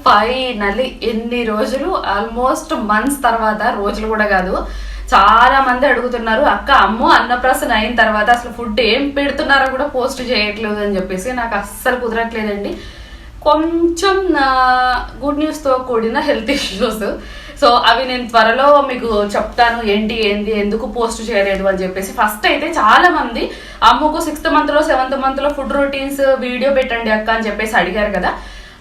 Finally ఎన్ని రోజులు, almost months తర్వాత, రోజులు కూడా కాదు, చాలా మంది అడుగుతున్నారు అక్క అమ్మో అన్నప్రాసన అయిన తర్వాత అసలు ఫుడ్ ఏం పెడుతున్నారో కూడా పోస్ట్ చేయట్లేదు అని చెప్పేసి. నాకు అస్సలు కుదరట్లేదండి. కొంచెం గుడ్ న్యూస్తో కూడిన హెల్త్ ఇష్యూస్. సో అవి నేను త్వరలో మీకు చెప్తాను ఏంటి ఎందుకు పోస్ట్ చేయలేదు అని చెప్పేసి. ఫస్ట్ అయితే చాలా మంది అమ్మకు 6th మంత్లో 7th మంత్లో ఫుడ్ రొటీన్స్ వీడియో పెట్టండి అక్క అని చెప్పేసి అడిగారు కదా.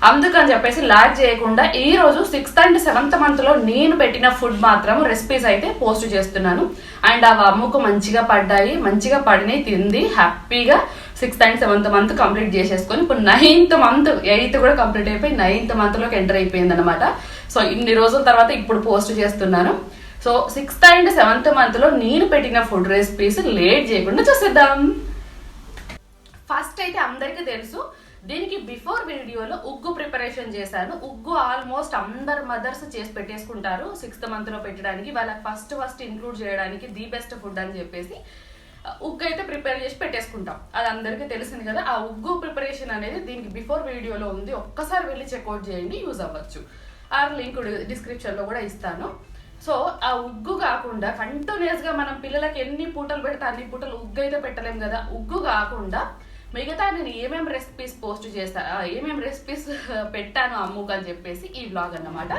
అందుకని చెప్పేసి లాగ్ చేయకుండా ఈ రోజు 6th and 7th మంత్లో నేను పెట్టిన ఫుడ్ మాత్రం రెసిపీస్ అయితే పోస్ట్ చేస్తున్నాను. అండ్ అవి అమ్మకు మంచిగా పడ్డాయి, మంచిగా పడినాయి, తింది హ్యాపీగా. 6th and 7th month complete చేసేసుకొని ఇప్పుడు 9th మంత్ 8th కూడా కంప్లీట్ అయిపోయి 9th మంత్లోకి ఎంటర్ అయిపోయింది అనమాట. సో ఇన్ని రోజుల తర్వాత ఇప్పుడు పోస్ట్ చేస్తున్నాను. సో 6th and 7th మంత్లో నేను పెట్టిన ఫుడ్ రెసిపీస్ లేట్ చేయకుండా చూసేద్దాం. ఫస్ట్ అయితే అందరికీ తెలుసు, దీనికి బిఫోర్ వీడియోలో ఉగ్గు ప్రిపరేషన్ చేశాను. ఉగ్గు ఆల్మోస్ట్ అందరు మదర్స్ చేసి పెట్టేసుకుంటారు 6th మంత్లో పెట్టడానికి. వాళ్ళకి ఫస్ట్ ఇంక్లూడ్ చేయడానికి ది బెస్ట్ ఫుడ్ అని చెప్పేసి ఉగ్గు అయితే ప్రిపేర్ చేసి పెట్టేసుకుంటాం. అది అందరికీ తెలిసింది కదా. ఆ ఉగ్గు ప్రిపరేషన్ అనేది దీనికి బిఫోర్ వీడియోలో ఉంది, ఒక్కసారి వెళ్ళి చెక్అవుట్ చేయండి, యూజ్ అవ్వచ్చు. ఆ లింక్ డిస్క్రిప్షన్లో కూడా ఇస్తాను. సో ఆ ఉగ్గు కాకుండా కంటిన్యూస్గా మనం పిల్లలకి ఎన్ని పూటలు పెడితే అన్ని పూటలు ఉగ్గు అయితే పెట్టలేం కదా. ఉగ్గు కాకుండా మిగతా నేను ఏమేమి రెసిపీస్ పోస్ట్ చేస్తా, ఏమేమి రెసిపీస్ పెట్టాను అమ్ముకు అని చెప్పేసి ఈ వ్లాగ్ అన్నమాట.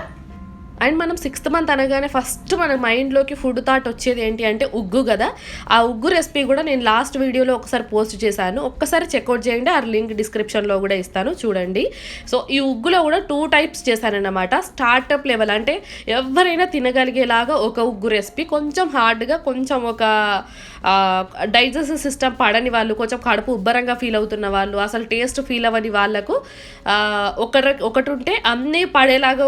అండ్ మనం 6th మంత్ అనగానే ఫస్ట్ మన మైండ్లోకి ఫుడ్ థాట్ వచ్చేది ఏంటి అంటే ఉగ్గు కదా. ఆ ఉగ్గు రెసిపీ కూడా నేను లాస్ట్ వీడియోలో ఒకసారి పోస్ట్ చేశాను, ఒక్కసారి చెక్అవుట్ చేయండి. ఆ లింక్ డిస్క్రిప్షన్లో కూడా ఇస్తాను, చూడండి. సో ఈ ఉగ్గులో కూడా 2 టైప్స్ చేశానన్నమాట. స్టార్టప్ లెవెల్ అంటే ఎవరైనా తినగలిగేలాగా ఒక ఉగ్గు రెసిపీ, కొంచెం హార్డ్గా, కొంచెం ఒక డైజెస్టివ్ సిస్టమ్ పడని వాళ్ళు, కొంచెం కడుపు ఉబ్బరంగా ఫీల్ అవుతున్న వాళ్ళు, అసలు టేస్ట్ ఫీల్ అవ్వని వాళ్ళకు ఒకటి ఉంటే అన్నీ పడేలాగా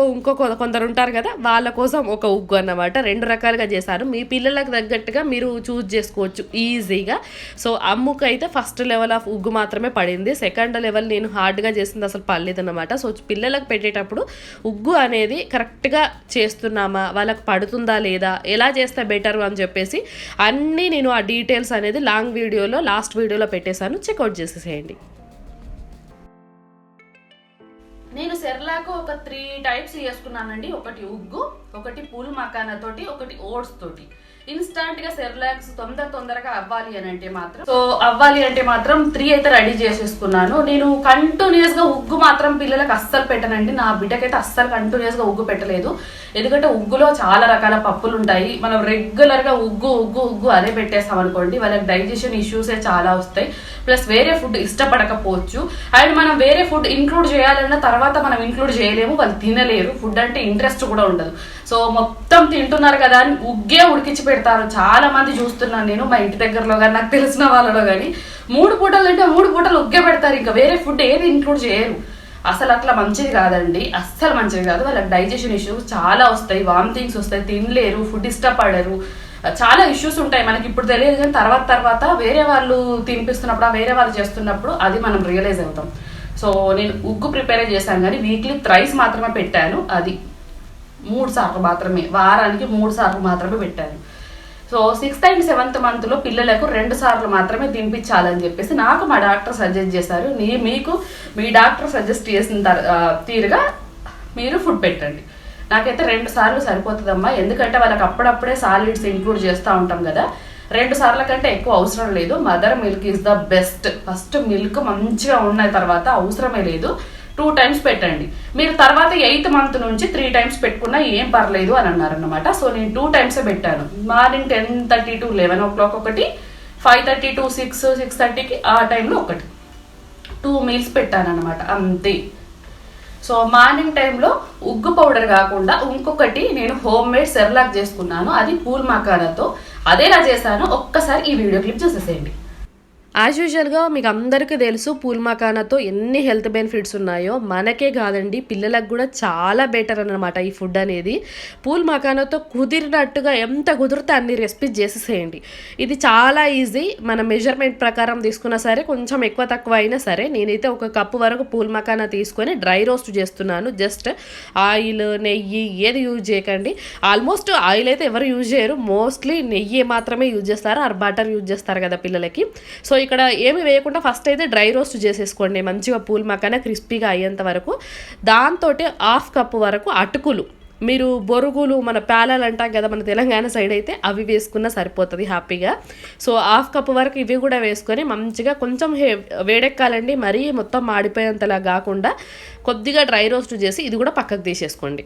కొందరు ఉంటారు కదా, వాళ్ళ కోసం ఒక ఉగ్గు అన్నమాట. 2 రకాలుగా చేశాను. మీ పిల్లలకు తగ్గట్టుగా మీరు చూస్ చేసుకోవచ్చు ఈజీగా. సో అమ్ముకు అయితే ఫస్ట్ లెవెల్ ఆఫ్ ఉగ్గు మాత్రమే పడింది. సెకండ్ లెవెల్ నేను హార్డ్గా చేసింది అసలు పడలేదన్నమాట. సో పిల్లలకు పెట్టేటప్పుడు ఉగ్గు అనేది కరెక్ట్గా చేస్తున్నామా, వాళ్ళకి పడుతుందా లేదా, ఎలా చేస్తే బెటర్ అని చెప్పేసి అన్నీ నేను ఆ డీటెయిల్స్ అనేది లాంగ్ వీడియోలో లాస్ట్ వీడియోలో పెట్టేశాను, చెక్అవుట్ చేసేసేయండి. నేను సెర్లాకు ఒక 3 టైప్స్ చేసుకున్నానండి. ఒకటి ఉగ్గు, ఒకటి పూల్ మకానా తోటి, ఒకటి ఓట్స్ తోటి. ఇన్స్టాంట్ గా సెర్లాక్స్ తొందరగా అవ్వాలి అంటే మాత్రం 3 అయితే రెడీ చేసేసుకున్నాను. నేను కంటిన్యూస్ గా ఉగ్గు మాత్రం పిల్లలకు అస్సలు పెట్టనండి. నా బిడ్డకైతే అస్సలు కంటిన్యూస్ గా ఉగ్గు పెట్టలేదు. ఎందుకంటే ఉగ్గులో చాలా రకాల పప్పులు ఉంటాయి. మనం రెగ్యులర్ గా ఉగ్గు అదే పెట్టేస్తాం అనుకోండి, వాళ్ళకి డైజెషన్ ఇష్యూసే చాలా వస్తాయి. ప్లస్ వేరే ఫుడ్ ఇష్టపడకపోవచ్చు. అండ్ మనం వేరే ఫుడ్ ఇంక్లూడ్ చేయాలన్న తర్వాత మనం ఇంక్లూడ్ చేయలేము, వాళ్ళు తినలేరు. ఫుడ్ అంటే ఇంట్రెస్ట్ కూడా ఉండదు. సో మొత్తం తింటున్నారు కదా అని ఉగ్గే ఉడికించి పెడతారు. చాలా మంది చూస్తున్నాను నేను, మా ఇంటి దగ్గరలో కానీ నాకు తెలిసిన వాళ్ళలో కానీ 3 పూటలు తింటే 3 పూటలు ఉగ్గే పెడతారు. ఇంకా వేరే ఫుడ్ ఏది ఇంక్లూడ్ చేయరు. అసలు అట్లా మంచిది కాదండి, అస్సలు మంచిది కాదు. వాళ్ళకి డైజెషన్ ఇష్యూస్ చాలా వస్తాయి, వామిటింగ్స్ వస్తాయి, తినలేరు, ఫుడ్ ఇష్టపడరు, చాలా ఇష్యూస్ ఉంటాయి. మనకి ఇప్పుడు తెలియదు కానీ తర్వాత వేరే వాళ్ళు తినిపిస్తున్నప్పుడు, వేరే వాళ్ళు చేస్తున్నప్పుడు అది మనం రియలైజ్ అవుతాం. సో నేను ఉగ్గు ప్రిపేర్ చేశాను కానీ వీక్లీ 3 మాత్రమే పెట్టాను. అది 3 సార్లు మాత్రమే, వారానికి 3 సార్లు మాత్రమే పెట్టాను. సో 6th and 7th మంత్లో పిల్లలకు 2 సార్లు మాత్రమే తినిపించాలని చెప్పేసి నాకు మా డాక్టర్ సజెస్ట్ చేశారు. మీకు మీ డాక్టర్ సజెస్ట్ చేసిన తీరుగా మీరు ఫుడ్ పెట్టండి. నాకైతే 2 సార్లు సరిపోతుందమ్మా, ఎందుకంటే వాళ్ళకి అప్పుడప్పుడే సాలిడ్స్ ఇంక్లూడ్ చేస్తూ ఉంటాం కదా. 2 సార్ల కంటే ఎక్కువ అవసరం లేదు. Mother milk is the best. First milk మంచిగా ఉన్న తర్వాత అవసరమే లేదు, 2 టైమ్స్ పెట్టండి. మీరు తర్వాత 8th మంత్ నుంచి 3 టైమ్స్ పెట్టుకున్నా ఏం పర్లేదు అని అన్నారన్నమాట. సో నేను 2 టైమ్సే పెట్టాను. మార్నింగ్ 10:30 to 11 o'clock ఒకటి, 5:30 to 6:30కి ఆ టైంలో ఒకటి, 2 మీల్స్ పెట్టాను అనమాట, అంతే. సో మార్నింగ్ టైంలో ఉగ్గు పౌడర్ కాకుండా ఇంకొకటి నేను హోమ్ మేడ్ సెర్లాక్ చేసుకున్నాను. అది పూల్ మకానాతో. అదేలా చేశాను ఒక్కసారి ఈ వీడియో క్లిప్ చూసేసేయండి. యాజ్ యూజువల్గా మీకు అందరికీ తెలుసు పూల్ మకానాతో ఎన్ని హెల్త్ బెనిఫిట్స్ ఉన్నాయో. మనకే కాదండి, పిల్లలకు కూడా చాలా బెటర్ అన్నమాట ఈ ఫుడ్ అనేది. పూల్ మకానాతో కుదిరినట్టుగా ఎంత కుదిరితే అన్ని రెసిపీస్ చేసేసేయండి. ఇది చాలా ఈజీ. మన మెజర్మెంట్ ప్రకారం తీసుకున్నా సరే, కొంచెం ఎక్కువ తక్కువ అయినా సరే. నేనైతే 1 కప్పు వరకు పూల్ మకానా తీసుకొని డ్రై రోస్ట్ చేస్తున్నాను. జస్ట్ ఆయిల్, నెయ్యి ఏది యూజ్ చేయకండి. ఆల్మోస్ట్ ఆయిల్ అయితే ఎవరు యూజ్ చేయరు, మోస్ట్లీ నెయ్యి మాత్రమే యూజ్ చేస్తారు, ఆర్ బటర్ యూజ్ చేస్తారు కదా పిల్లలకి. సో ఇక్కడ ఏమి వేయకుండా ఫస్ట్ అయితే డ్రై రోస్ట్ చేసేసుకోండి మంచిగా పూల్ మకాన క్రిస్పీగా అయ్యేంత వరకు. దాంతో 1/2 కప్పు వరకు అటుకులు, మీరు బొరుగులు మన పేలాలు అంటాం కదా మన తెలంగాణ సైడ్ అయితే, అవి వేసుకున్నా సరిపోతుంది హ్యాపీగా. సో 1/2 కప్పు వరకు ఇవి కూడా వేసుకొని మంచిగా కొంచెం వేడెక్కాలండి, మరీ మొత్తం మాడిపోయేంతలా కాకుండా కొద్దిగా డ్రై రోస్ట్ చేసి ఇది కూడా పక్కకు తీసేసుకోండి.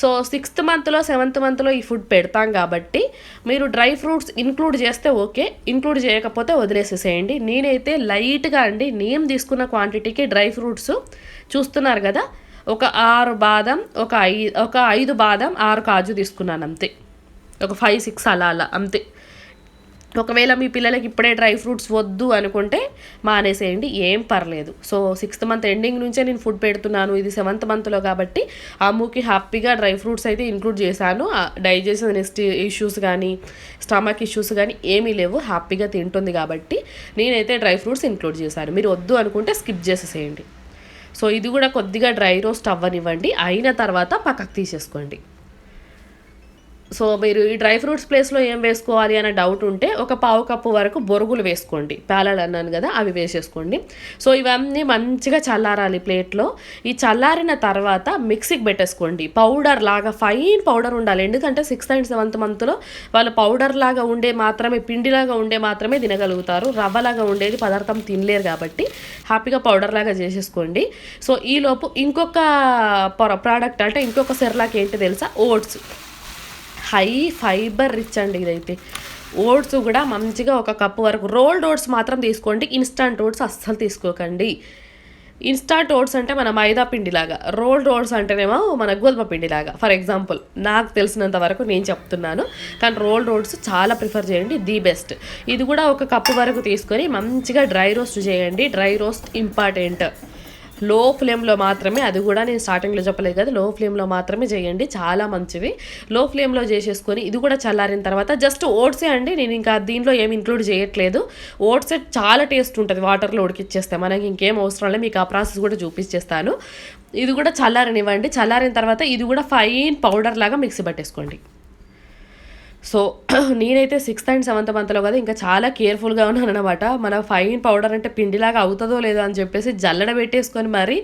సో 6th మంత్లో 7th మంత్లో ఈ ఫుడ్ పెడతాం కాబట్టి మీరు డ్రై ఫ్రూట్స్ ఇంక్లూడ్ చేస్తే ఓకే, ఇంక్లూడ్ చేయకపోతే వదిలేసేసేయండి. నేనైతే లైట్గా అండి, నేను తీసుకున్న క్వాంటిటీకి డ్రై ఫ్రూట్స్ చూస్తున్నారు కదా, ఒక 6 బాదం, ఒక 5 బాదం, 6 కాజు తీసుకున్నాను అంతే, ఒక 5-6 అలా అంతే. ఒకవేళ మీ పిల్లలకి ఇప్పుడే డ్రై ఫ్రూట్స్ వద్దు అనుకుంటే మానేసేయండి, ఏం పర్లేదు. సో 6th మంత్ ఎండింగ్ నుంచే నేను ఫుడ్ పెడుతున్నాను, ఇది 7th మంత్లో కాబట్టి అమ్ముకి హ్యాపీగా డ్రై ఫ్రూట్స్ అయితే ఇంక్లూడ్ చేశాను. డైజెషన్ ఇష్యూస్ కానీ స్టమక్ ఇష్యూస్ కానీ ఏమీ లేవు, హ్యాపీగా తింటుంది కాబట్టి నేనైతే డ్రై ఫ్రూట్స్ ఇంక్లూడ్ చేశాను. మీరు వద్దు అనుకుంటే స్కిప్ చేసేసేయండి. సో ఇది కూడా కొద్దిగా డ్రై రోస్ట్ అవ్వనివ్వండి, అయిన తర్వాత పక్కకు తీసేసుకోండి. సో మీరు ఈ డ్రై ఫ్రూట్స్ ప్లేస్లో ఏం వేసుకోవాలి అనే డౌట్ ఉంటే ఒక 1/2 కప్పు వరకు బొరుగులు వేసుకోండి, పేలాలు అన్నాను కదా అవి వేసేసుకోండి. సో ఇవన్నీ మంచిగా చల్లారాలి ప్లేట్లో. ఈ చల్లారిన తర్వాత మిక్సీకి పెట్టేసుకోండి, పౌడర్ లాగా ఫైన్ పౌడర్ ఉండాలి. ఎందుకంటే 6th and 7th మంత్లో వాళ్ళు పౌడర్ లాగా ఉండే మాత్రమే, పిండిలాగా ఉండే మాత్రమే తినగలుగుతారు, రవ్వలాగా ఉండేది పదార్థం తినలేరు కాబట్టి హ్యాపీగా పౌడర్ లాగా చేసేసుకోండి. సో ఈలోపు ఇంకొక ప్రోడక్ట్ అంటే ఇంకొక సెర్లాక్ ఏంటి తెలుసా, ఓట్స్. హై ఫైబర్ రిచ్ అండి ఇదైతే. ఓట్స్ కూడా మంచిగా 1 కప్పు వరకు, రోల్డ్ ఓట్స్ మాత్రం తీసుకోండి, ఇన్స్టంట్ ఓట్స్ అస్సలు తీసుకోకండి. ఇన్స్టంట్ ఓట్స్ అంటే మన మైదా పిండిలాగా, రోల్డ్ ఓట్స్ అంటేనేమో మన గోధుమ పిండిలాగా. ఫర్ ఎగ్జాంపుల్ నాకు తెలిసినంత వరకు నేను చెప్తున్నాను, కానీ రోల్డ్ ఓట్స్ చాలా ప్రిఫర్ చేయండి, ది బెస్ట్. ఇది కూడా 1 కప్పు వరకు తీసుకొని మంచిగా డ్రై రోస్ట్ చేయండి. డ్రై రోస్ట్ ఇంపార్టెంట్, లో ఫ్లేమ్లో మాత్రమే, అది కూడా నేను స్టార్టింగ్లో చెప్పలేదు కదా, లో ఫ్లేమ్లో మాత్రమే చేయండి, చాలా మంచిది. లో ఫ్లేమ్లో చేసేసుకొని ఇది కూడా చల్లారిన తర్వాత జస్ట్ ఓట్సే అండి, నేను ఇంకా దీంట్లో ఏమి ఇంక్లూడ్ చేయట్లేదు. ఓట్సే చాలా టేస్ట్ ఉంటుంది వాటర్లో ఉడికిచ్చేస్తే, మనకి ఇంకేం అవసరం లేదు, మీకు ఆ ప్రాసెస్ కూడా చూపించేస్తాను. ఇది కూడా చల్లారనివ్వండి. చల్లారిన తర్వాత ఇది కూడా ఫైన్ పౌడర్ లాగా మిక్సీ పట్టేసుకోండి. సో నేనైతే 6th and 7th మంత్లో కదా ఇంకా చాలా కేర్ఫుల్గా ఉన్నాను అనమాట. మన ఫైన్ పౌడర్ అంటే పిండిలాగా అవుతుందో లేదో అని చెప్పేసి జల్లెడ పెట్టేసుకొని మరి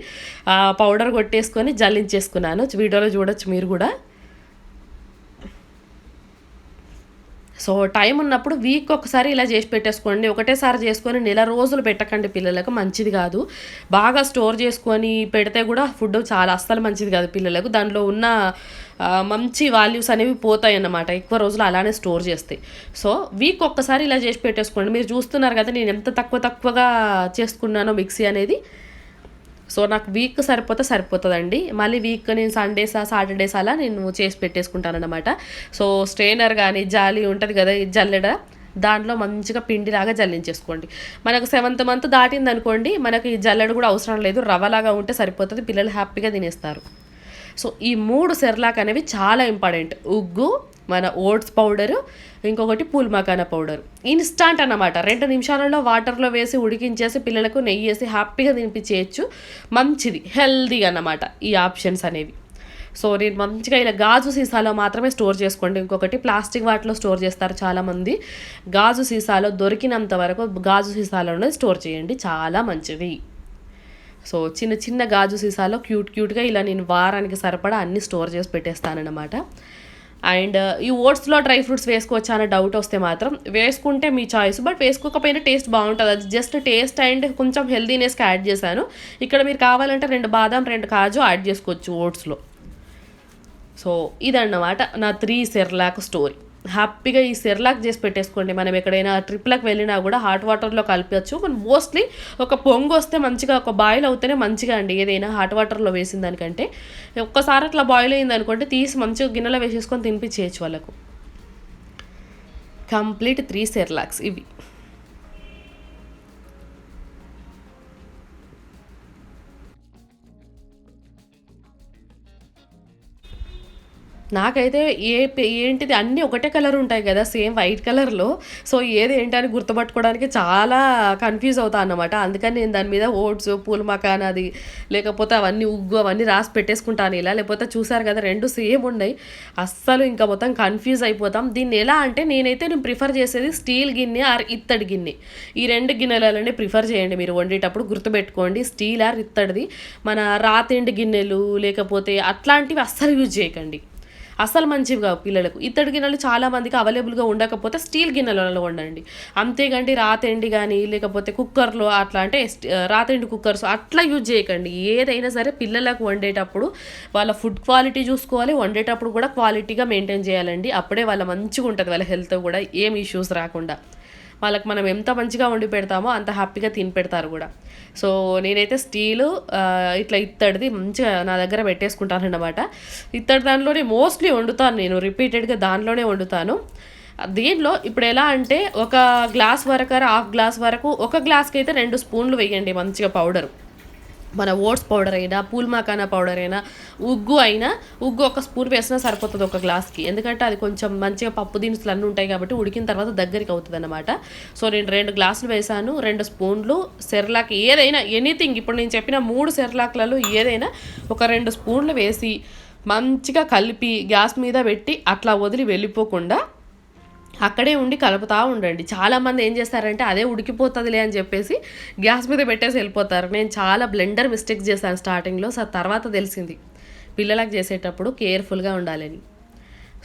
పౌడర్ కొట్టేసుకొని జల్లించేసుకున్నాను. వీడియోలో చూడొచ్చు మీరు కూడా. సో టైం ఉన్నప్పుడు వీక్ ఒకసారి ఇలా చేసి పెట్టేసుకోండి, ఒకటేసారి చేసుకొని నెల రోజులు పెట్టకండి, పిల్లలకు మంచిది కాదు. బాగా స్టోర్ చేసుకొని పెడితే కూడా ఫుడ్ చాలా అస్సలు మంచిది కాదు పిల్లలకు, దాంట్లో ఉన్న మంచి వాల్యూస్ అనేవి పోతాయి అన్నమాట ఎక్కువ రోజులు అలానే స్టోర్ చేస్తే. సో వీక్ ఒక్కసారి ఇలా చేసి పెట్టేసుకోండి. మీరు చూస్తున్నారు కదా నేను ఎంత తక్కువగా చేసుకున్నానో మిక్సీ అనేది. సో నాకు వీక్ సరిపోతుందండి. మళ్ళీ వీక్ నేను సండేస్ సాటర్డేస్ అలా నేను చేసి పెట్టేసుకుంటాను అనమాట. సో స్ట్రెయినర్ కానీ జాలి ఉంటుంది కదా, జల్లెడ, దాంట్లో మంచిగా పిండిలాగా జల్లించేసుకోండి. మనకు 7th మంత్ దాటింది అనుకోండి, మనకి జల్లెడ కూడా అవసరం లేదు, రవ్వలాగా ఉంటే సరిపోతుంది, పిల్లలు హ్యాపీగా తినేస్తారు. సో ఈ 3 సెర్లాక్ అనేవి చాలా ఇంపార్టెంట్. ఉగ్గు, మన ఓట్స్ పౌడరు, ఇంకొకటి పూల్ మకానా పౌడర్. ఇన్స్టాంట్ అన్నమాట, 2 నిమిషాలలో వాటర్లో వేసి ఉడికించేసి పిల్లలకు నెయ్యి వేసి హ్యాపీగా తినిపించేయచ్చు. మంచిది, హెల్దీగా అన్నమాట ఈ ఆప్షన్స్ అనేవి. సో నేను మంచిగా ఇలా గాజు సీసాలో మాత్రమే స్టోర్ చేసుకోండి. ఇంకొకటి ప్లాస్టిక్ వాటిలో స్టోర్ చేస్తారు చాలామంది, గాజు సీసాలో దొరికినంత వరకు గాజు సీసాలోనే స్టోర్ చేయండి, చాలా మంచిది. సో చిన్న గాజు సీసాలో క్యూట్గా ఇలా నేను వారానికి సరిపడా అన్నీ స్టోర్ చేసి పెట్టేస్తానన్నమాట. అండ్ ఈ ఓట్స్లో డ్రై ఫ్రూట్స్ వేసుకోవచ్చా అనే డౌట్ వస్తే మాత్రం వేసుకుంటే మీ చాయిస్, బట్ వేసుకోకపోయినా టేస్ట్ బాగుంటుంది. అది జస్ట్ టేస్ట్ అండ్ కొంచెం హెల్దీనెస్కి యాడ్ చేశాను. ఇక్కడ మీరు కావాలంటే 2 బాదం 2 కాజు యాడ్ చేసుకోవచ్చు ఓట్స్లో. సో ఇదన్నమాట నా 3 సెర్లాక్ స్టోరీ. హ్యాపీగా ఈ సెర్లాక్ చేసి పెట్టేసుకోండి. మనం ఎక్కడైనా ట్రిప్లకు వెళ్ళినా కూడా హాట్ వాటర్లో కలిపచ్చు. మనం మోస్ట్లీ ఒక పొంగు వస్తే మంచిగా, ఒక బాయిల్ అవుతేనే మంచిగా అండి ఏదైనా హాట్ వాటర్లో వేసిన దానికంటే. ఒక్కసారి అట్లా బాయిల్ అయింది అనుకోండి, తీసి మంచిగా గిన్నెలో వేసేసుకొని తినిపించేయచ్చు వాళ్ళకు. కంప్లీట్ 3 సెర్లాక్స్ ఇవి. నాకైతే ఏంటిది అన్నీ ఒకటే కలర్ ఉంటాయి కదా సేమ్ వైట్ కలర్లో. సో ఏది ఏంటి అని గుర్తుపట్టుకోవడానికి చాలా కన్ఫ్యూజ్ అవుతాను అన్నమాట. అందుకని నేను దాని మీద ఓట్స్, పూల్ మకాన్ అది లేకపోతే అవన్నీ ఉగ్గు అవన్నీ రాసి పెట్టేసుకుంటాను ఇలా. లేకపోతే చూసారు కదా 2 సేమ్ ఉన్నాయి, అస్సలు ఇంకా మొత్తం కన్ఫ్యూజ్ అయిపోతాం. దీన్ని ఎలా అంటే నేను ప్రిఫర్ చేసేది స్టీల్ గిన్నె ఆర్ ఇత్తడి గిన్నె. ఈ 2 గిన్నెలనే ప్రిఫర్ చేయండి మీరు వండేటప్పుడు. గుర్తుపెట్టుకోండి, స్టీల్ ఆర్ ఇత్తడిది. మన రాతిండి గిన్నెలు లేకపోతే అట్లాంటివి అస్సలు యూజ్ చేయకండి, అసలు మంచివి కావు పిల్లలకు. ఇత్తడి గిన్నెలు చాలా మందికి అవైలబుల్గా ఉండకపోతే స్టీల్ గిన్నెలలో వండండి. అంతేగాని రాతెండి కానీ లేకపోతే కుక్కర్లో అట్లా అంటే రాతెండి కుక్కర్స్ అట్లా యూజ్ చేయకండి. ఏదైనా సరే పిల్లలకు వండేటప్పుడు వాళ్ళ ఫుడ్ క్వాలిటీ చూసుకోవాలి, వండేటప్పుడు కూడా క్వాలిటీగా మెయింటైన్ చేయాలండి. అప్పుడే వాళ్ళ మంచిగా ఉంటుంది, వాళ్ళ హెల్త్ కూడా ఏం ఇష్యూస్ రాకుండా. వాళ్ళకి మనం ఎంత మంచిగా వండి పెడతామో అంత హ్యాపీగా తిని పెడతారు కూడా. సో నేనైతే స్టీలు ఇట్లా ఇత్తడిది మంచిగా నా దగ్గర పెట్టేసుకుంటాను అన్నమాట. ఇత్తడి దానిలోనే మోస్ట్లీ వండుతాను నేను, రిపీటెడ్గా దానిలోనే వండుతాను. దీనిలో ఇప్పుడు ఎలా అంటే ఒక గ్లాస్ వరకు హాఫ్ గ్లాస్ వరకు, ఒక గ్లాస్కి అయితే 2 స్పూన్లు వేయండి మంచిగా పౌడరు. మన ఓట్స్ పౌడర్ అయినా పూల్ మకానా పౌడర్ అయినా ఉగ్గు అయినా, ఉగ్గు 1 స్పూన్ వేసినా సరిపోతుంది ఒక గ్లాస్కి. ఎందుకంటే అది కొంచెం మంచిగా పప్పు దినుసులు అన్నీ ఉంటాయి కాబట్టి ఉడికిన తర్వాత దగ్గరికి అవుతుంది అనమాట. సో నేను 2 గ్లాసులు వేసాను, 2 స్పూన్లు సెర్లాక్ ఏదైనా ఎనీథింగ్. ఇప్పుడు నేను చెప్పిన 3 సెర్లాక్లలో ఏదైనా ఒక 2 స్పూన్లు వేసి మంచిగా కలిపి గ్యాస్ మీద పెట్టి అట్లా వదిలి వెళ్ళిపోకుండా అక్కడే ఉండి కలుపుతూ ఉండండి. చాలామంది ఏం చేస్తారంటే అదే ఉడికిపోతుందిలే అని చెప్పేసి గ్యాస్ మీద పెట్టేసి వెళ్ళిపోతారు. నేను చాలా బ్లెండర్ మిస్టేక్స్ చేశాను స్టార్టింగ్లో. సో తర్వాత తెలిసింది పిల్లలకు చేసేటప్పుడు కేర్ఫుల్గా ఉండాలని.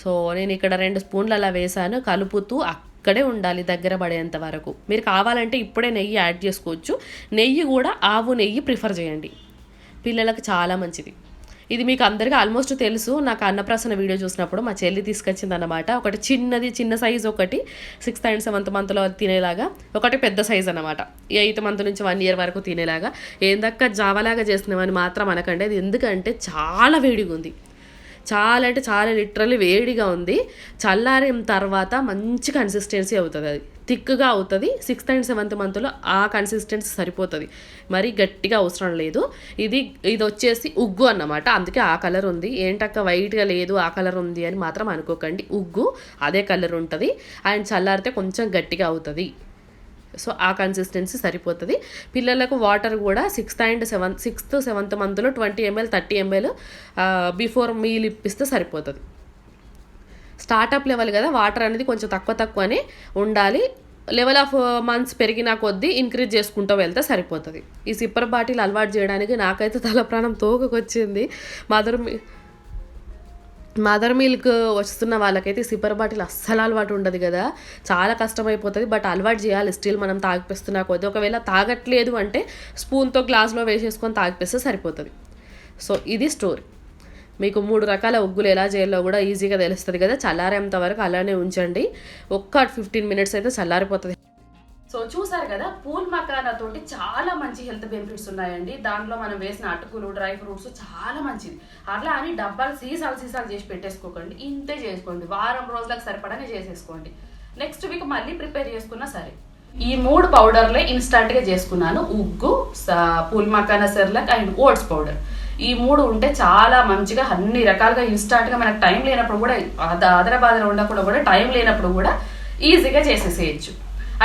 సో నేను ఇక్కడ 2 స్పూన్లు అలా వేసాను, కలుపుతూ అక్కడే ఉండాలి దగ్గర పడేంత వరకు. మీరు కావాలంటే ఇప్పుడే నెయ్యి యాడ్ చేసుకోవచ్చు. నెయ్యి కూడా ఆవు నెయ్యి ప్రిఫర్ చేయండి, పిల్లలకు చాలా మంచిది. ఇది మీకు అందరికీ ఆల్మోస్ట్ తెలుసు. నాకు అన్నప్రాసన వీడియో చూసినప్పుడు మా చెల్లి తీసుకొచ్చింది అనమాట. ఒకటి చిన్న సైజు, ఒకటి 6th and 7th మంత్లో తినేలాగా, ఒకటి పెద్ద సైజ్ అనమాట 8th మంత్ నుంచి 1 year వరకు తినేలాగా. ఏందక్క జావలాగా చేస్తున్నామని మాత్రం అనకండి, అది ఎందుకంటే చాలా వేడిగా ఉంది, చాలా అంటే చాలా లిటరల్లీ వేడిగా ఉంది. చల్లారిన తర్వాత మంచి కన్సిస్టెన్సీ అవుతుంది, అది థిక్గా అవుతుంది. 6th and 7th మంత్లో ఆ కన్సిస్టెన్సీ సరిపోతుంది, మరీ గట్టిగా అవసరం లేదు. ఇది వచ్చేసి ఉగ్గు అన్నమాట, అందుకే ఆ కలర్ ఉంది. ఏంటక్క వైట్గా లేదు ఆ కలర్ ఉంది అని మాత్రం అనుకోకండి, ఉగ్గు అదే కలర్ ఉంటుంది. అండ్ చల్లారితే కొంచెం గట్టిగా అవుతుంది. సో ఆ కన్సిస్టెన్సీ సరిపోతుంది. పిల్లలకు వాటర్ కూడా 6th 7th మంత్లో 20 ml 30 ml బిఫోర్ మీల్ ఇప్పిస్తే సరిపోతుంది. స్టార్టప్ లెవెల్ కదా, వాటర్ అనేది కొంచెం తక్కువనే ఉండాలి. లెవెల్ ఆఫ్ మంత్స్ పెరిగిన కొద్దీ ఇంక్రీజ్ చేసుకుంటూ వెళ్తే సరిపోతుంది. ఈ సిప్పర్ బాటిల్ అలవాటు చేయడానికి నాకైతే తల ప్రాణం తోకకొచ్చింది. మదర్ మిల్క్ వస్తున్న వాళ్ళకైతే సిప్పర్ బాటిల్ అస్సలు అలవాటు ఉండదు కదా, చాలా కష్టమైపోతుంది. బట్ అలవాటు చేయాలి స్టిల్ మనం తాగిపిస్తున్నా కొద్దీ. ఒకవేళ తాగట్లేదు అంటే స్పూన్తో గ్లాస్లో వేసేసుకొని తాగిపిస్తే సరిపోతుంది. సో ఇది స్టోరీ. మీకు 3 రకాల ఉగ్గులు ఎలా చేయాలో కూడా ఈజీగా తెలుస్తుంది కదా. చల్లారేంత వరకు అలానే ఉంచండి, ఒక్క 15 minutes అయితే చల్లారిపోతుంది. సో చూసారు కదా, పూల్ మకానా తోటి చాలా మంచి హెల్త్ బెనిఫిట్స్ ఉన్నాయండి. దాంట్లో మనం వేసిన అటుకులు, డ్రై ఫ్రూట్స్ చాలా మంచిది. అట్లా అని డబ్బాలు సీసాలు చేసి పెట్టేసుకోకండి, ఇంతే చేసుకోండి. వారం రోజులకు సరిపడానే చేసేసుకోండి. నెక్స్ట్ వీక్ మళ్ళీ ప్రిపేర్ చేసుకున్నా సరే. ఈ 3 పౌడర్లే ఇన్స్టంట్గా చేసుకున్నాను, ఉగ్గు, పూల్ మకానా, సెర్లాక్ అండ్ ఓట్స్ పౌడర్. ఈ 3 ఉంటే చాలా మంచిగా అన్ని రకాలుగా ఇన్స్టంట్గా మనకు టైం లేనప్పుడు కూడా, ఆదరబాదర ఉండకుండా కూడా టైం లేనప్పుడు కూడా ఈజీగా చేసేసేయచ్చు.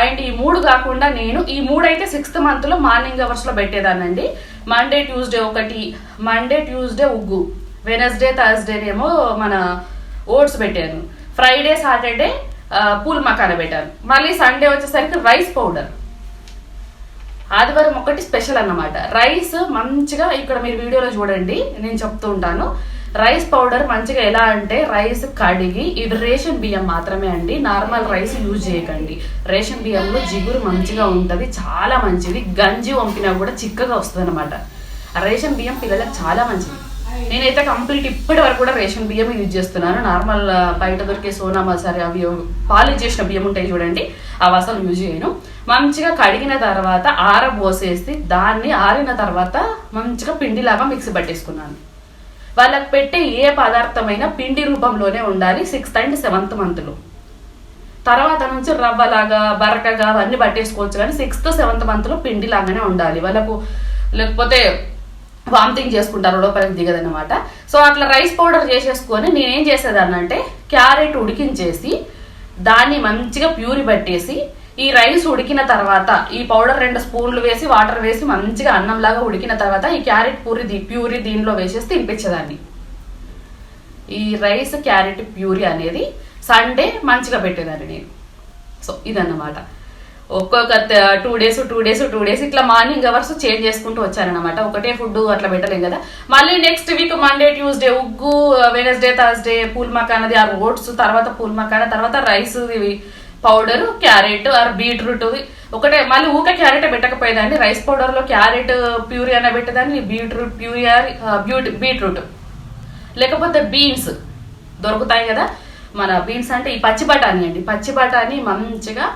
అండ్ ఈ 3 కాకుండా నేను ఈ 3 అయితే 6th మంత్లో మార్నింగ్ అవర్స్లో పెట్టేదానండి. మండే ట్యూస్డే ఉగ్గు, వెనస్డే థర్స్డేనేమో మన ఓట్స్ పెట్టాను, ఫ్రైడే సాటర్డే పూల్ మకానా పెట్టాను, మళ్ళీ సండే వచ్చేసరికి రైస్ పౌడర్, ఆదివారం ఒకటి స్పెషల్ అన్నమాట. రైస్ మంచిగా ఇక్కడ మీరు వీడియోలో చూడండి, నేను చెప్తూ ఉంటాను. రైస్ పౌడర్ మంచిగా ఎలా అంటే రైస్ కడిగి, ఇది రేషన్ బియ్యం మాత్రమే అండి, నార్మల్ రైస్ యూజ్ చేయకండి. రేషన్ బియ్యంలో జిగురు మంచిగా ఉంటుంది, చాలా మంచిది. గంజి వంపినా కూడా చిక్కగా వస్తుంది అనమాట. రేషన్ బియ్యం పిల్లలకు చాలా మంచిది. నేనైతే కంప్లీట్ ఇప్పటి వరకు కూడా రేషన్ బియ్యం యూజ్ చేస్తున్నాను. నార్మల్ బయట దొరికే సోనా మసాలా అవి పాలిష్ చేసిన బియ్యం ఉంటాయి చూడండి, అవి అసలు యూజ్ చేయను. మంచిగా కడిగిన తర్వాత ఆరబోసేసి దాన్ని ఆరిన తర్వాత మంచిగా పిండిలాగా మిక్సీ పట్టేసుకున్నాను. వాళ్ళకి పెట్టే ఏ పదార్థమైనా పిండి రూపంలోనే ఉండాలి 6th and 7th మంత్లో. తర్వాత నుంచి రవ్వలాగా బరకగా అవన్నీ పట్టేసుకోవచ్చు, కానీ 6th 7th మంత్లో పిండి లాగానే ఉండాలి వాళ్ళకు. లేకపోతే వామిటింగ్ చేసుకుంటారు, లోపలికి దిగదన్నమాట. సో అట్లా రైస్ పౌడర్ చేసేసుకొని నేనేం చేసేదాన్ని అంటే క్యారెట్ ఉడికించేసి దాన్ని మంచిగా ప్యూరీ పట్టేసి ఈ రైస్ ఉడికిన తర్వాత ఈ పౌడర్ 2 స్పూన్లు వేసి వాటర్ వేసి మంచిగా అన్నంలాగా ఉడికిన తర్వాత ఈ క్యారెట్ ప్యూరీ దీనిలో వేసేసి తినిపించేదాన్ని. ఈ రైస్ క్యారెట్ ప్యూరీ అనేది సండే మంచిగా పెట్టేదాన్ని నేను. సో ఇదన్నమాట. ఒక్కొక్క 2 డేస్ ఇట్లా మార్నింగ్ అవర్స్ చేంజ్ చేసుకుంటూ వచ్చానన్నమాట. ఒకటే ఫుడ్ అట్లా పెట్టలేం కదా. మళ్ళీ నెక్స్ట్ వీక్ మండే ట్యూస్డే ఉగ్గు, వెనస్డే థర్స్డే పూల్ మకానది ఆర్ ఓట్స్, తర్వాత పూల్ మకాన, తర్వాత rice powder, carrot or beetroot ఒకటే. మళ్ళీ ఊకే క్యారెట్ పెట్టకపోయేదాన్ని, రైస్ పౌడర్ లో క్యారెట్ ప్యూరీ అన్న పెట్టేదాన్ని, బీట్రూట్ ప్యూరీ బీట్రూట్ లేకపోతే బీన్స్ దొరుకుతాయి కదా మన బీన్స్ అంటే ఈ పచ్చి బఠానీ అండి. పచ్చి బఠానీ మంచిగా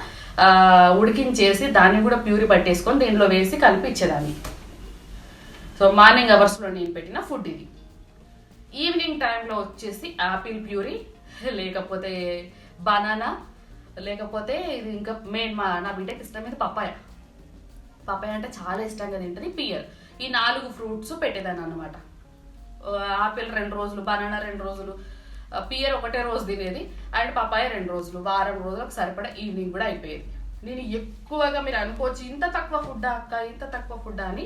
ఉడికించేసి దాన్ని కూడా ప్యూరీ పట్టేసుకొని దీనిలో వేసి కలిపి ఇచ్చేదాన్ని. సో మార్నింగ్ అవర్స్లో నేను పెట్టిన ఫుడ్ ఇది. ఈవినింగ్ టైంలో వచ్చేసి యాపిల్ ప్యూరీ లేకపోతే బనానా లేకపోతే ఇది ఇంకా మెయిన్ నా బిడ్డకి ఇష్టమైంది పపాయ అంటే చాలా ఇష్టంగా తింటుంది, పియర్. ఈ 4 ఫ్రూట్స్ పెట్టేదాన్ని అనమాట. ఆపిల్ 2 రోజులు, బనానా 2 రోజులు, పియర్ ఒకటే రోజు తినేది, అండ్ పపాయ 2 రోజులు, వారం రోజులకు సరిపడా ఈవినింగ్ కూడా అయిపోయేది. నేను ఎక్కువగా మీరు అనుకోవచ్చు ఇంత తక్కువ ఫుడ్ అక్క, ఇంత తక్కువ ఫుడ్ అని.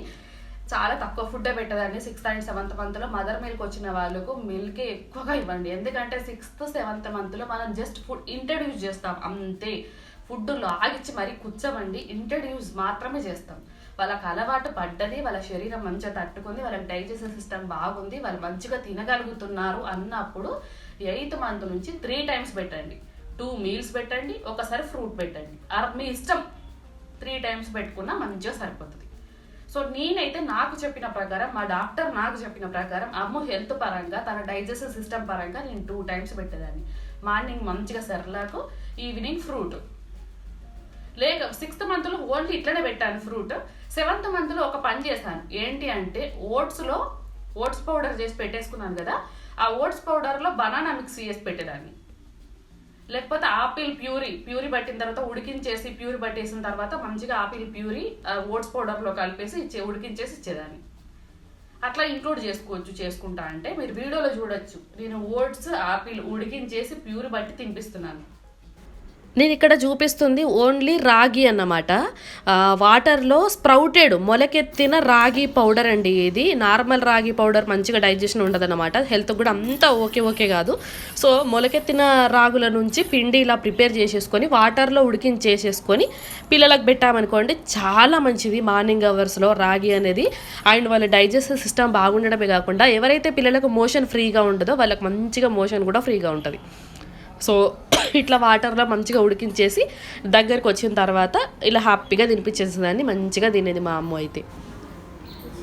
చాలా తక్కువ ఫుడ్డే పెట్టేదాన్ని. 6th and 7th మంత్లో మదర్ మిల్క్ వచ్చిన వాళ్ళకు మిల్కే ఎక్కువగా ఇవ్వండి. ఎందుకంటే 6th, 7th మంత్లో మనం జస్ట్ ఫుడ్ ఇంట్రడ్యూస్ చేస్తాం అంతే. ఫుడ్ లాగిచ్చి మరీ కూర్చోమండి, ఇంట్రడ్యూస్ మాత్రమే చేస్తాం. వాళ్ళకి అలవాటు పడ్డది, వాళ్ళ శరీరం మంచిగా తట్టుకుంది, వాళ్ళకి డైజెషన్ సిస్టమ్ బాగుంది, వాళ్ళు మంచిగా తినగలుగుతున్నారు అన్నప్పుడు 8th మంత్ నుంచి 3 times పెట్టండి. 2 meals పెట్టండి, ఒకసారి ఫ్రూట్ పెట్టండి. మీ ఇష్టం 3 times పెట్టుకున్నా మంచిగా సరిపోతుంది. సో నేనైతే నాకు చెప్పిన ప్రకారం, మా డాక్టర్ నాకు చెప్పిన ప్రకారం, అమ్ము హెల్త్ పరంగా తన డైజెషన్ సిస్టమ్ పరంగా నేను 2 times పెట్టేదాన్ని. మార్నింగ్ మంచిగా సెర్లాకు, ఈవినింగ్ ఫ్రూట్. లేక 6th మంత్లో ఓన్లీ ఇట్లనే పెట్టాను ఫ్రూట్. 7th మంత్లో ఒక పని చేశాను. ఏంటి అంటే ఓట్స్ పౌడర్ చేసి పెట్టేసుకున్నాను కదా, ఆ ఓట్స్ పౌడర్లో బనానా మిక్స్ చేసి పెట్టేదాన్ని. లేకపోతే ఆపిల్ ప్యూరీ పట్టిన తర్వాత ఉడికించేసి ప్యూరీ పట్టేసిన తర్వాత మంచిగా ఆపిల్ ప్యూరీ ఓట్స్ పౌడర్లో కలిపేసి ఉడికించేసి ఇచ్చేదాన్ని. అట్లా ఇంక్లూడ్ చేసుకుంటా అంటే మీరు వీడియోలో చూడొచ్చు. నేను ఓట్స్ ఆపిల్ ఉడికించేసి ప్యూరీ పట్టి తినిపిస్తున్నాను. నేను ఇక్కడ చూపిస్తుంది ఓన్లీ రాగి అన్నమాట. వాటర్లో స్ప్రౌటెడ్ మొలకెత్తిన రాగి పౌడర్ అండి. ఇది నార్మల్ రాగి పౌడర్ మంచిగా డైజెషన్ ఉండదు అనమాట. హెల్త్ కూడా అంతా ఓకే కాదు. సో మొలకెత్తిన రాగుల నుంచి పిండి ఇలా ప్రిపేర్ చేసేసుకొని వాటర్లో ఉడికించేసేసుకొని పిల్లలకు పెట్టామనుకోండి, చాలా మంచిది మార్నింగ్ అవర్స్లో రాగి అనేది. అండ్ వాళ్ళ డైజెస్టివ్ సిస్టమ్ బాగుండడమే కాకుండా ఎవరైతే పిల్లలకు మోషన్ ఫ్రీగా ఉండదో వాళ్ళకి మంచిగా మోషన్ కూడా ఫ్రీగా ఉంటుంది. సో ఇట్లా వాటర్లో మంచిగా ఉడికించేసి దగ్గరికి వచ్చిన తర్వాత ఇలా హ్యాపీగా తినిపించేసిందని మంచిగా తినేది మా అమ్మ అయితే.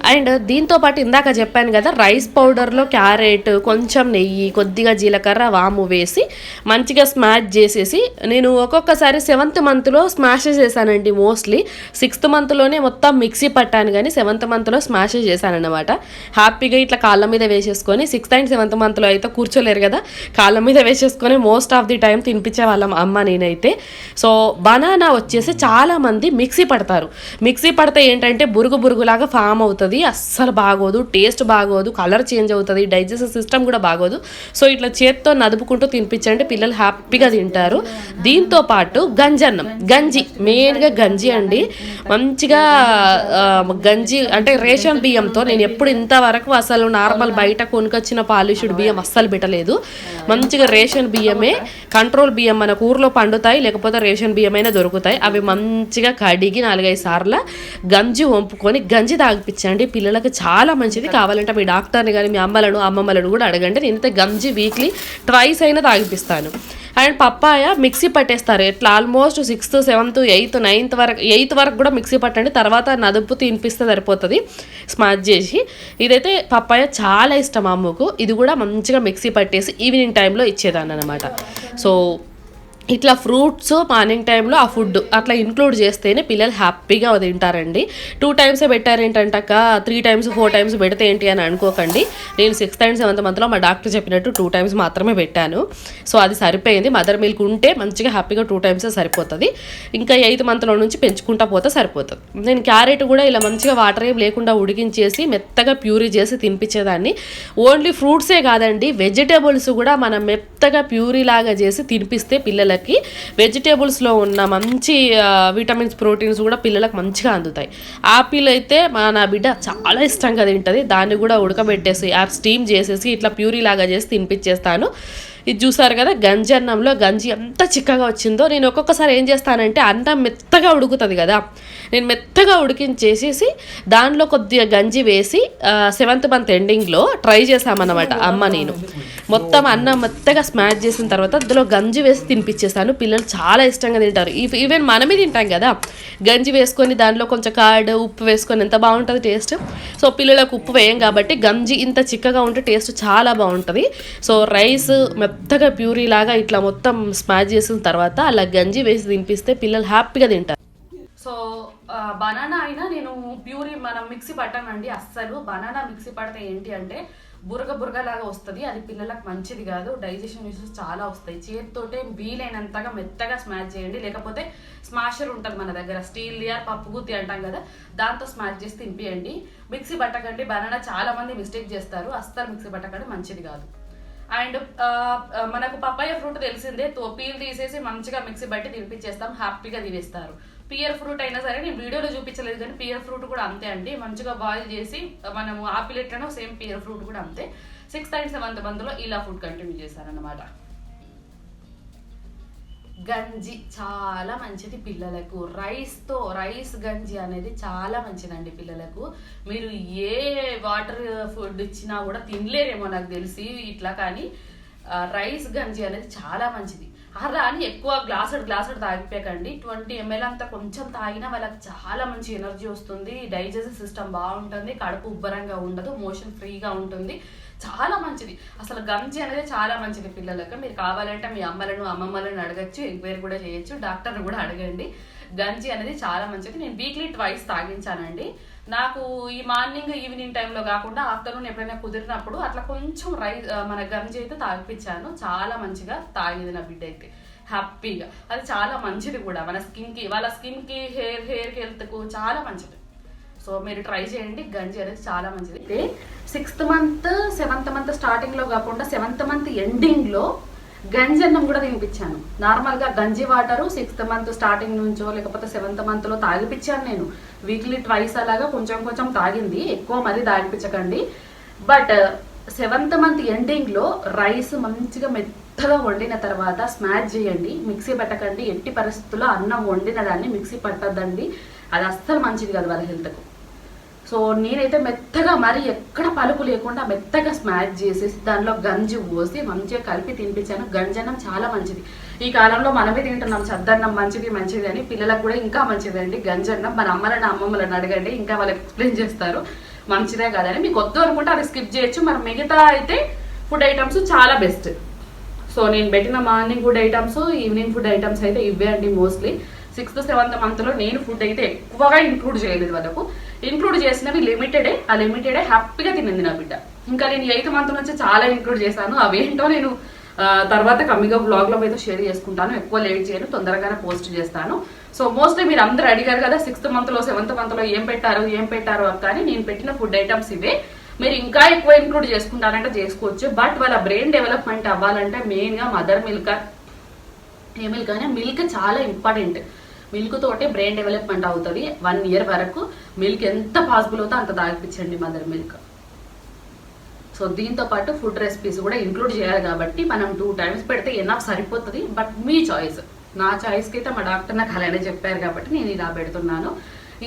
అండ్ దీంతోపాటు ఇందాక చెప్పాను కదా, రైస్ పౌడర్లో క్యారెట్, కొంచెం నెయ్యి, కొద్దిగా జీలకర్ర, వాము వేసి మంచిగా స్మాష్ చేసేసి నేను ఒక్కొక్కసారి 7th మంత్లో స్మాష్ చేశానండి. మోస్ట్లీ 6th మంత్లోనే మొత్తం మిక్సీ పట్టాను, కానీ 7th మంత్లో స్మాష్ చేశానన్నమాట. హ్యాపీగా ఇట్లా కాళ్ళ మీద వేసేసుకొని 6th and 7th మంత్లో అయితే కూర్చోలేరు కదా, కాళ్ళ మీద వేసేసుకొని మోస్ట్ ఆఫ్ ది టైం తినిపించే వాళ్ళం అమ్మ నేనైతే. సో బనానా వచ్చేసి చాలామంది మిక్సీ పడతారు. మిక్సీ పడితే ఏంటంటే బురుగులాగా ఫామ్ అవుతుంది, అస్సలు బాగోదు, టేస్ట్ బాగోదు, కలర్ చేంజ్ అవుతుంది, డైజెస్టివ్ సిస్టమ్ కూడా బాగోదు. సో ఇట్లా చేత్తో నదుపుకుంటూ తినిపించండి, పిల్లలు హ్యాపీగా తింటారు. దీంతో పాటు గంజి మెయిన్గా గంజి అండి. మంచిగా గంజి అంటే రేషన్ బియ్యంతో, నేను ఎప్పుడు ఇంతవరకు అసలు నార్మల్ బయట కొనుకొచ్చిన పాలిష్డ్ బియ్యం అస్సలు పెట్టలేదు. మంచిగా రేషన్ బియ్యమే, కంట్రోల్ బియ్యం మనకు ఊర్లో పండుతాయి, లేకపోతే రేషన్ బియ్యమైనా దొరుకుతాయి. అవి మంచిగా కడిగి 4-5 సార్లు గంజి వంపుకొని గంజి తాగిపించండి, పిల్లలకు చాలా మంచిది. కావాలంటే మీ డాక్టర్ని కానీ మీ అమ్మమ్మలను కూడా అడగండి. నేనైతే గంజి వీక్లీ 2 అయినా తాగిపిస్తాను. అండ్ పప్పాయ మిక్సీ పట్టేస్తారు. ఎట్లా almost 6th, 7th, 8th, 9th వరకు కూడా మిక్సీ పట్టండి, తర్వాత నదుపు తినిపిస్తే సరిపోతుంది స్మాష్ చేసి. ఇదైతే పప్పాయ చాలా ఇష్టం అమ్మకు. ఇది కూడా మంచిగా మిక్సీ పట్టేసి ఈవినింగ్ టైంలో ఇచ్చేదాన్ని అనమాట. సో ఇట్లా ఫ్రూట్స్ మార్నింగ్ టైంలో ఆ ఫుడ్ అట్లా ఇంక్లూడ్ చేస్తేనే పిల్లలు హ్యాపీగా తింటారండి. 2 times పెట్టారేంటంటక్క 3 times 4 times పెడితే ఏంటి అని అనుకోకండి. నేను 6th and 7th monthలో మా డాక్టర్ చెప్పినట్టు 2 times మాత్రమే పెట్టాను. సో అది సరిపోయింది. మదర్ మిల్క్ ఉంటే మంచిగా హ్యాపీగా 2 times సరిపోతుంది. ఇంకా 8th monthలో నుంచి పెంచుకుంటా పోతే సరిపోతుంది. నేను క్యారెట్ కూడా ఇలా మంచిగా వాటర్ ఏం లేకుండా ఉడికించేసి మెత్తగా ప్యూరీ చేసి తినిపించేదాన్ని. ఓన్లీ ఫ్రూట్సే కాదండి, వెజిటేబుల్స్ కూడా మనం మెత్తగా ప్యూరీ లాగా చేసి తినిపిస్తే పిల్లలకి వెజిటేబుల్స్లో ఉన్న మంచి విటమిన్స్ ప్రోటీన్స్ కూడా పిల్లలకు మంచిగా అందుతాయి. ఆపిల్ అయితే నా బిడ్డ చాలా ఇష్టంగా తింటుంది. దాన్ని కూడా ఉడకబెట్టేసి స్టీమ్ చేసేసి ఇట్లా ప్యూరీ లాగా చేసి తినిపించేస్తాను. ఇది చూసారు కదా, గంజి అన్నంలో గంజి ఎంత చిక్కగా వచ్చిందో. నేను ఒక్కొక్కసారి ఏం చేస్తానంటే అన్నం మెత్తగా ఉడుకుతుంది కదా, నేను మెత్తగా ఉడికించేసేసి దానిలో కొద్దిగా గంజి వేసి 7th month ఎండింగ్లో ట్రై చేసామన్నమాట అమ్మ నేను. మొత్తం అన్నం మెత్తగా స్మాష్ చేసిన తర్వాత అందులో గంజి వేసి తినిపించేస్తాను. పిల్లలు చాలా ఇష్టంగా తింటారు. ఈవెన్ మనమే తింటాం కదా, గంజి వేసుకొని దాంట్లో కొంచెం కర్డ్ ఉప్పు వేసుకొని ఎంత బాగుంటుంది టేస్ట్. సో పిల్లలకు ఉప్పు వేయం కాబట్టి గంజి ఇంత చిక్కగా ఉంటే టేస్ట్ చాలా బాగుంటుంది. సో రైస్ మెత్తగా ప్యూరీ లాగా ఇట్లా మొత్తం స్మాష్ చేసిన తర్వాత అలా గంజి వేసి తినిపిస్తే పిల్లలు హ్యాపీగా తింటారు. సో బనానా అయినా నేను ప్యూరీ మనం మిక్సీ పట్టానండి అస్సలు. బనానా మిక్సీ పడితే ఏంటి అంటే బురగలాగా వస్తుంది. అది పిల్లలకు మంచిది కాదు. డైజెషన్ ఇష్యూస్ చాలా వస్తాయి. చేతితోటే వీలైనంతగా మెత్తగా స్మాష్ చేయండి. లేకపోతే స్మాషర్ ఉంటుంది మన దగ్గర, స్టీల్ పప్పు గుత్తి అంటాం కదా, దాంతో స్మాష్ చేసి తినిపియండి. మిక్సీ పట్టకండి. బనానా చాలా మంది మిస్టేక్ చేస్తారు. అస్సలు మిక్సీ పట్టకండి, మంచిది కాదు. అండ్ మనకు పపాయ ఫ్రూట్ తెలిసిందే, పీల్ తీసేసి మంచిగా మిక్సీ బట్టి తినిపించేస్తాం, హ్యాపీగా తినేస్తారు. పియర్ ఫ్రూట్ అయినా సరే నేను వీడియోలో చూపించలేదు కానీ పియర్ ఫ్రూట్ కూడా అంతే అండి. మంచిగా బాయిల్ చేసి మనము ఆపిల్ ఎట్లనో సేమ్ పియర్ ఫ్రూట్ కూడా అంతే. 6th and 7th monthలో ఇలా ఫుడ్ కంటిన్యూ చేశారన్నమాట. గంజి చాలా మంచిది పిల్లలకు. రైస్ గంజి అనేది చాలా మంచిదండి పిల్లలకు. మీరు ఏ వాటర్ ఫుడ్ ఇచ్చినా కూడా తినలేరేమో నాకు తెలిసి ఇట్లా, కానీ రైస్ గంజి అనేది చాలా మంచిది. అలా అని ఎక్కువ గ్లాసుడు తాగిపోకండి. 20 ml అంతా కొంచెం తాగినా వాళ్ళకి చాలా మంచి ఎనర్జీ వస్తుంది. డైజెస్టివ్ సిస్టమ్ బాగుంటుంది, కడుపు ఉబ్బరంగా ఉండదు, మోషన్ ఫ్రీగా ఉంటుంది, చాలా మంచిది. అసలు గంజి అనేది చాలా మంచిది పిల్లలకు. మీరు కావాలంటే మీ అమ్మమ్మలను అడగచ్చు, ఎంక్వైరీ కూడా చేయొచ్చు, డాక్టర్ని కూడా అడగండి. గంజి అనేది చాలా మంచిది. నేను వీక్లీ 2 తాగించానండి. నాకు ఈ మార్నింగ్ ఈవినింగ్ టైంలో కాకుండా ఆఫ్టర్నూన్ ఎప్పుడైనా కుదిరినప్పుడు అట్లా కొంచెం మన గంజి అయితే తాగిపించాను. చాలా మంచిగా తాగేది నా బిడ్డ అయితే హ్యాపీగా. అది చాలా మంచిది కూడా మన స్కిన్కి, వాళ్ళ స్కిన్కి, హెయిర్ హెల్త్కు చాలా మంచిది. సో మీరు ట్రై చేయండి. గంజి అనేది చాలా మంచిది. అయితే 6th month 7th month స్టార్టింగ్లో కాకుండా 7th month ఎండింగ్లో గంజి అన్నం కూడా తినిపించాను. నార్మల్గా గంజి వాటరు 6th month స్టార్టింగ్ నుంచో లేకపోతే 7th monthలో తాగిపించాను నేను. వీక్లీ 2 అలాగా కొంచెం తాగింది, ఎక్కువ మరీ తాగిపించకండి. బట్ 7th month ఎండింగ్లో రైస్ మంచిగా మెత్తగా వండిన తర్వాత స్మాష్ చేయండి, మిక్సీ పట్టకండి. ఎట్టి పరిస్థితుల్లో అన్నం వండిన దాన్ని మిక్సీ పట్టద్దండి, అది అస్సలు మంచిది కాదు వాళ్ళ హెల్త్కు. సో నేనైతే మెత్తగా మరి ఎక్కడ పలుకు లేకుండా మెత్తగా స్మాష్ చేసేసి దానిలో గంజి పోసి మంచిగా కలిపి తినిపించాను. గంజన్నం చాలా మంచిది. ఈ కాలంలో మనమే తింటున్నాం చద్దన్నం మంచిది అని, పిల్లలకు కూడా ఇంకా మంచిదండి గంజన్నం. మన అమ్మమ్మలను అడగండి, ఇంకా వాళ్ళకి ఎక్స్ప్లెయిన్ చేస్తారు మంచిదే కాదని. మీకు వద్దు అనుకుంటే అది స్కిప్ చేయొచ్చు. మరి మిగతా అయితే ఫుడ్ ఐటమ్స్ చాలా బెస్ట్. సో నేను పెట్టిన morning food items, evening food items అయితే ఇవే అండి. మోస్ట్లీ 6th 7th monthలో నేను ఫుడ్ అయితే ఎక్కువగా ఇంక్లూడ్ చేయలేదు. వాళ్ళకు ఇంక్లూడ్ చేసినవి లిమిటెడే. ఆ లిమిటెడే హ్యాపీగా తినింది నా బిడ్డ. ఇంకా నేను 8th month నుంచి చాలా ఇంక్లూడ్ చేశాను. అవేంటో నేను తర్వాత కమ్మిగా బ్లాగ్లో అయితే షేర్ చేసుకుంటాను. ఎక్కువ లేట్ చేయను, తొందరగానే పోస్ట్ చేస్తాను. సో మోస్ట్లీ మీరు అందరూ అడిగారు కదా 6th monthలో 7th monthలో ఏం పెట్టారు అక్క అని. నేను పెట్టిన ఫుడ్ ఐటమ్స్ ఇవే. మీరు ఇంకా ఎక్కువ ఇంక్లూడ్ చేసుకుంటారంటే చేసుకోవచ్చు. బట్ వాళ్ళ బ్రెయిన్ డెవలప్మెంట్ అవ్వాలంటే మెయిన్గా మదర్ మిల్క్, ఏ మిల్క్ అయినా మిల్క్ చాలా ఇంపార్టెంట్. మిల్క్ తోటే బ్రెయిన్ డెవలప్మెంట్ అవుతుంది. 1 year వరకు మిల్క్ ఎంత పాసిబుల్ అవుతుందో అంత తాగిపించండి మదర్ మిల్క్. సో దీంతో పాటు ఫుడ్ రెసిపీస్ కూడా ఇంక్లూడ్ చేయాలి కాబట్టి మనం 2 times పెడితే ఎనఫ్ సరిపోతుంది. But me choice. నా చాయిస్కి అయితే మా డాక్టర్ నాకు అలానే చెప్పారు కాబట్టి నేను ఇలా పెడుతున్నాను.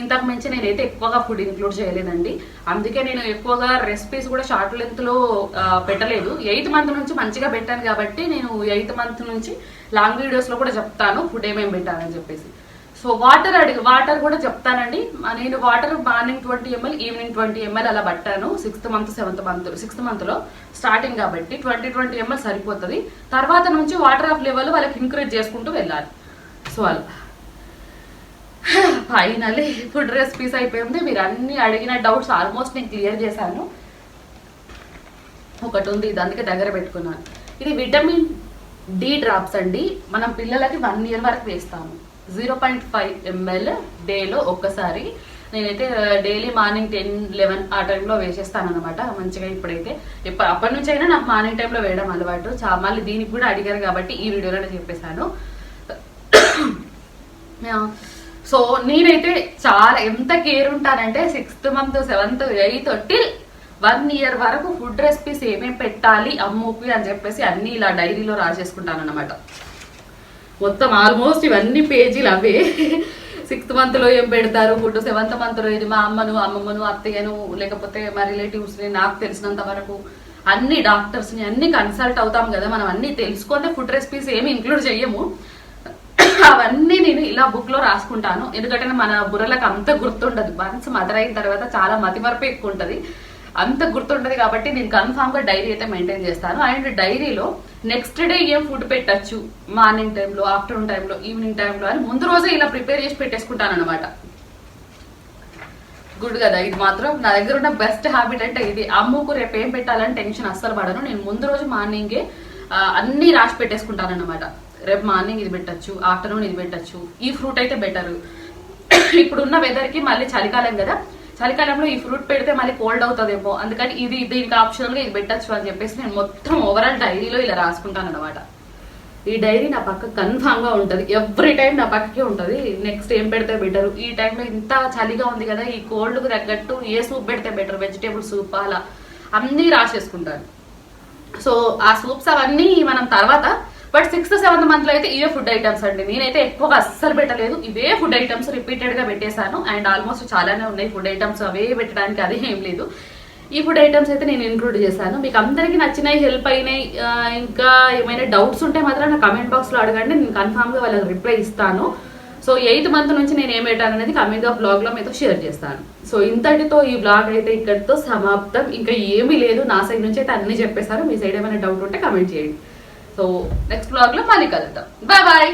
ఇంతకు మించి నేనైతే ఎక్కువగా ఫుడ్ ఇంక్లూడ్ చేయలేదండి. అందుకే నేను ఎక్కువగా రెసిపీస్ కూడా షార్ట్ లెంత్లో పెట్టలేదు. 8th month నుంచి మంచిగా పెట్టాను కాబట్టి నేను 8th month నుంచి లాంగ్ వీడియోస్లో కూడా చెప్తాను ఫుడ్ ఏమేమి పెట్టాలని చెప్పేసి. సో వాటర్ కూడా చెప్తానండి. నేను water morning 20 ml evening 20 ml అలా పట్టాను. 6th మంత్ 6th మంత్లో స్టార్టింగ్ కాబట్టి 20 ml సరిపోతుంది. తర్వాత నుంచి వాటర్ ఆఫ్ లెవెల్ వాళ్ళకి ఇంక్రీజ్ చేసుకుంటూ వెళ్ళాలి. సో అలా ఫైనలీ ఫుడ్ రెసిపీస్ అయిపోయింది. మీరు అన్ని అడిగిన డౌట్స్ ఆల్మోస్ట్ నేను క్లియర్ చేశాను. ఒకటి ఉంది, ఇది అందుకే దగ్గర పెట్టుకున్నాను. ఇది విటమిన్ డి డ్రాప్స్ అండి. మనం పిల్లలకి 1 year వరకు వేస్తాము. 0.5 ml డేలో ఒక్కసారి. నేనైతే డైలీ మార్నింగ్ 10-11 ఆ టైంలో వేసేస్తాను అనమాట మంచిగా. ఇప్పుడైతే అప్పటి నుంచి అయినా నాకు మార్నింగ్ టైంలో వేయడం అలవాటు. మళ్ళీ దీనికి కూడా అడిగారు కాబట్టి ఈ వీడియోలో చెప్పేశాను. సో నేనైతే చాలా ఎంత కేర్ ఉంటానంటే 6th month 7th 8th till 1 year వరకు ఫుడ్ రెసిపీస్ ఏమేమి పెట్టాలి అమ్ముకి అని చెప్పేసి అన్ని ఇలా డైరీలో రాసేసుకుంటాను అనమాట. మొత్తం ఆల్మోస్ట్ ఇవన్నీ పేజీలు అవే. 6th మంత్లో ఏం పెడతారు ఫుడ్, 7th మంత్లో ఇది మా అమ్మమ్మను అత్తయ్యను లేకపోతే మా రిలేటివ్స్ని నాకు తెలిసినంత వరకు అన్ని డాక్టర్స్ని అన్ని కన్సల్ట్ అవుతాం కదా మనం. అన్ని తెలుసుకుంటే ఫుడ్ రెసిపీస్ ఏమి ఇంక్లూడ్ చెయ్యము. అవన్నీ నేను ఇలా బుక్ లో రాసుకుంటాను. ఎందుకంటే మన బుర్రలకు అంత గుర్తుండదు. వన్స్ మదర్ అయిన తర్వాత చాలా మతిమరపు ఎక్కువ ఉంటుంది, అంత గుర్తుంటది. కాబట్టి నేను కన్ఫామ్ గా డైరీ అయితే మెయింటైన్ చేస్తాను. అండ్ డైరీలో నెక్స్ట్ డే ఏం ఫుడ్ పెట్టచ్చు, మార్నింగ్ టైంలో, ఆఫ్టర్నూన్ టైంలో, ఈవినింగ్ టైంలో అని ముందు రోజే ఇలా ప్రిపేర్ చేసి పెట్టేసుకుంటాను అనమాట. గుడ్ కదా. ఇది మాత్రం నా దగ్గర ఉన్న బెస్ట్ హ్యాబిట్ అంటే ఇది. అమ్ముకు రేపు ఏం పెట్టాలని టెన్షన్ అస్సలు పడను. నేను ముందు రోజు మార్నింగే అన్ని రాసి పెట్టేసుకుంటాను అనమాట. రేపు మార్నింగ్ ఇది పెట్టచ్చు, ఆఫ్టర్నూన్ ఇది పెట్టచ్చు, ఈ ఫ్రూట్ అయితే బెటర్. ఇప్పుడున్న వెదర్కి మళ్ళీ చలికాలం కదా, చలికాలంలో ఈ ఫ్రూట్ పెడితే మళ్ళీ కోల్డ్ అవుతుందేమో, అందుకని ఇది దీనికి ఆప్షనల్గా ఇది పెట్టచ్చు అని చెప్పేసి నేను మొత్తం ఓవరాల్ డైరీలో ఇలా రాసుకుంటాను అనమాట. ఈ డైరీ నా పక్క కన్ఫామ్ గా ఉంటుంది. ఎవ్రీ టైం నా పక్కకే ఉంటుంది. నెక్స్ట్ ఏం పెడితే బెటర్, ఈ టైంలో ఇంత చలిగా ఉంది కదా, ఈ కోల్డ్కు తగ్గట్టు ఏ సూప్ పెడితే బెటర్, వెజిటేబుల్ సూప్ అలా అన్నీ రాసేసుకుంటాను. సో ఆ సూప్స్ అవన్నీ మనం తర్వాత. బట్ 6th 7th మంత్లో అయితే ఇవే ఫుడ్ ఐటమ్స్ అండి. నేనైతే ఎక్కువగా అస్సలు పెట్టలేదు, ఇవే ఫుడ్ ఐటమ్స్ రిపీటెడ్ గా పెట్టేశాను. అండ్ ఆల్మోస్ట్ చాలానే ఉన్నాయి ఫుడ్ ఐటమ్స్, అవే పెట్టడానికి అదే ఏం లేదు. ఈ ఫుడ్ ఐటమ్స్ అయితే నేను ఇంక్లూడ్ చేశాను. మీకు అందరికీ నచ్చినాయి, హెల్ప్ అయినాయి, ఇంకా ఏమైనా డౌట్స్ ఉంటే మాత్రం నా కమెంట్ బాక్స్ లో అడగండి, నేను కన్ఫామ్ గా వాళ్ళకి రిప్లై ఇస్తాను. సో 8th మంత్ నుంచి నేను ఏం పెట్టాను అనేది కమింగ్ గా బ్లాగ్ లో మీతో షేర్ చేస్తాను. సో ఇంతటితో ఈ బ్లాగ్ అయితే ఇక్కడితో సమాప్తం. ఇంకా ఏమీ లేదు, నా సైడ్ నుంచి అయితే అన్ని చెప్పేశారు. మీ సైడ్ ఏమైనా డౌట్ ఉంటే కమెంట్ చేయండి. సో నెక్స్ట్ బ్లాగ్ లో మళ్ళీ కలుద్దాం. Bye bye.